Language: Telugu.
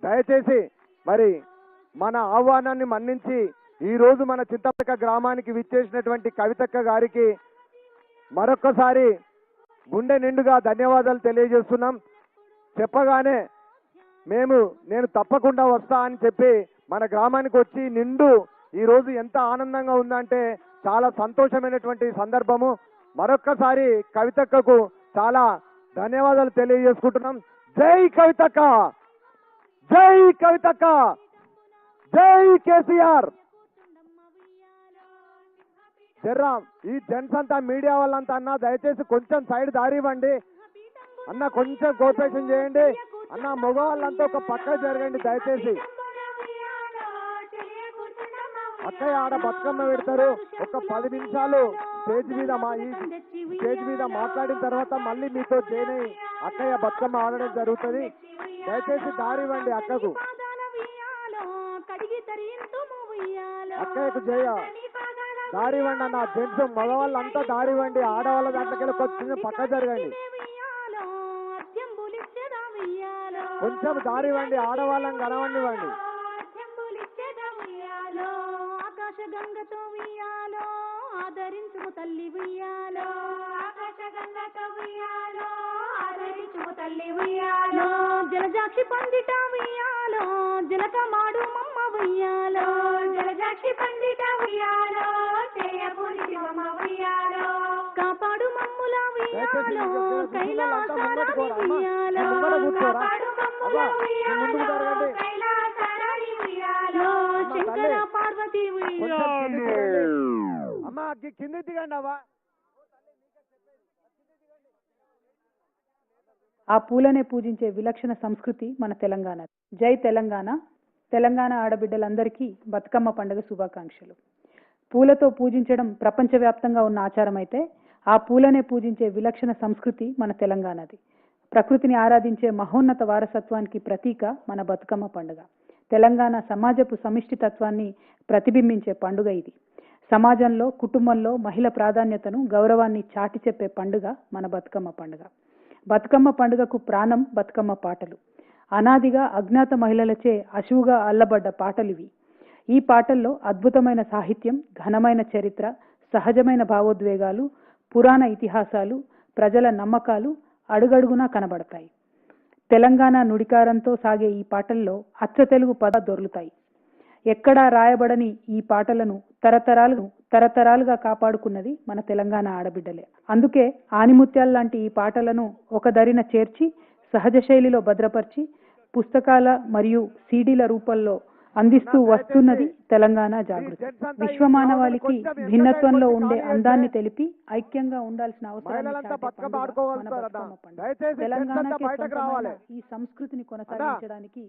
దయచేసి మరి మన ఆహ్వానాన్ని మన్నించి ఈ రోజు మన చింతపక్క గ్రామానికి విచ్చేసినటువంటి కవితక్క గారికి మరొక్కసారి గుండె నిండుగా ధన్యవాదాలు తెలియజేస్తున్నాం. చెప్పగానే నేను తప్పకుండా వస్తా అని చెప్పి మన గ్రామానికి వచ్చి నిండు ఈ రోజు ఎంత ఆనందంగా ఉందంటే చాలా సంతోషమైనటువంటి సందర్భము. మరొక్కసారి కవితక్కకు చాలా ధన్యవాదాలు తెలియజేసుకుంటున్నాం. జై కవితక్క, జై కవితక్క, జై కేసీఆర్. జర్రాం ఈ జెంట్స్ అంతా మీడియా వాళ్ళంతా అన్న దయచేసి కొంచెం సైడ్ దారి ఇవ్వండి అన్న, కొంచెం కోఆపరేషన్ చేయండి అన్న. మగవాళ్ళంతా ఒక పక్క జరగండి దయచేసి. అక్కయ్య ఆడ బతుకమ్మ పెడతారు, ఒక 10 నిమిషాలు స్టేజ్ మీద మాట్లాడిన తర్వాత మళ్ళీ మీతో జాయిన్ అయ్యి అక్కయ్య బతుకమ్మ ఆడడం జరుగుతుంది. దయచేసి దారి ఇవ్వండి అక్కకు. అక్కయ్యకు జయ దారి ఇవ్వండి అన్న. జెంట్స్ మగవాళ్ళంతా దారి ఇవ్వండి, ఆడవాళ్ళ దాంట్లోకి కొంచెం పక్క జరగండి. కొంచెం దారి ఇవ్వండి, ఆడవాళ్ళని కనవండివ్వండి. గంగతో ఉయ్యాలో ఆదరించుము తల్లి ఉయ్యాలో, ఆకాశ గంగతో ఉయ్యాలో ఆదరించుము తల్లి ఉయ్యాలో, జలజాక్షి పండిట ఉయ్యాలో జలక మాడు మమ్మ ఉయ్యాలో, జలజాక్షి పండిట ఉయ్యాలో చేయపూరి శివమ్మ ఉయ్యాలో, కాపాడు మమ్ముల ఉయ్యాలో కైలాసారాణి ఉయ్యాలో, కాపాడు మమ్ముల ఉయ్యాలో కైలాసారాణి ఉయ్యాలో, శంకర పార్వతి ఉయ్యాలో. అమ్మా కింది దిగండి అవ్వ. ఆ పూలనే పూజించే విలక్షణ సంస్కృతి మన తెలంగాణ. జై తెలంగాణ. తెలంగాణ ఆడబిడ్డలందరికీ బతుకమ్మ పండుగ శుభాకాంక్షలు. పూలతో పూజించడం ప్రపంచవ్యాప్తంగా ఉన్న ఆచారం అయితే ఆ పూలనే పూజించే విలక్షణ సంస్కృతి మన తెలంగాణది. ప్రకృతిని ఆరాధించే మహోన్నత వారసత్వానికి ప్రతీక మన బతుకమ్మ పండుగ. తెలంగాణ సమాజపు సమిష్టి తత్వాన్ని ప్రతిబింబించే పండుగ ఇది. సమాజంలో కుటుంబంలో మహిళ ప్రాధాన్యతను గౌరవాన్ని చాటి చెప్పే పండుగ మన బతుకమ్మ పండుగ. బతుకమ్మ పండుగకు ప్రాణం బతుకమ్మ పాటలు. అనాదిగా అజ్ఞాత మహిళలచే అశువుగా అల్లబడ్డ పాటలివి. ఈ పాటల్లో అద్భుతమైన సాహిత్యం, ఘనమైన చరిత్ర, సహజమైన భావోద్వేగాలు, పురాణ ఇతిహాసాలు, ప్రజల నమ్మకాలు అడుగడుగునా కనబడతాయి. తెలంగాణ నుడికారంతో సాగే ఈ పాటల్లో అచ్చ తెలుగు పద దొర్లుతాయి. ఎక్కడా రాయబడని ఈ పాటలను తరతరాలుగా కాపాడుకున్నది మన తెలంగాణ ఆడబిడ్డలే. అందుకే ఆనిముత్యాల్లాంటి ఈ పాటలను ఒక దరిన చేర్చి సహజ శైలిలో భద్రపరిచి పుస్తకాల మరియు సీడీల రూపంలో అందిస్తూ వస్తున్నది తెలంగాణ జాగృతి. విశ్వమానవాళికి భిన్నత్వంలో ఉండే అందాన్ని తెలిపి ఐక్యంగా ఉండాల్సిన అవసరం తెలంగాణకి ఈ సంస్కృతిని కొనసాగించడానికి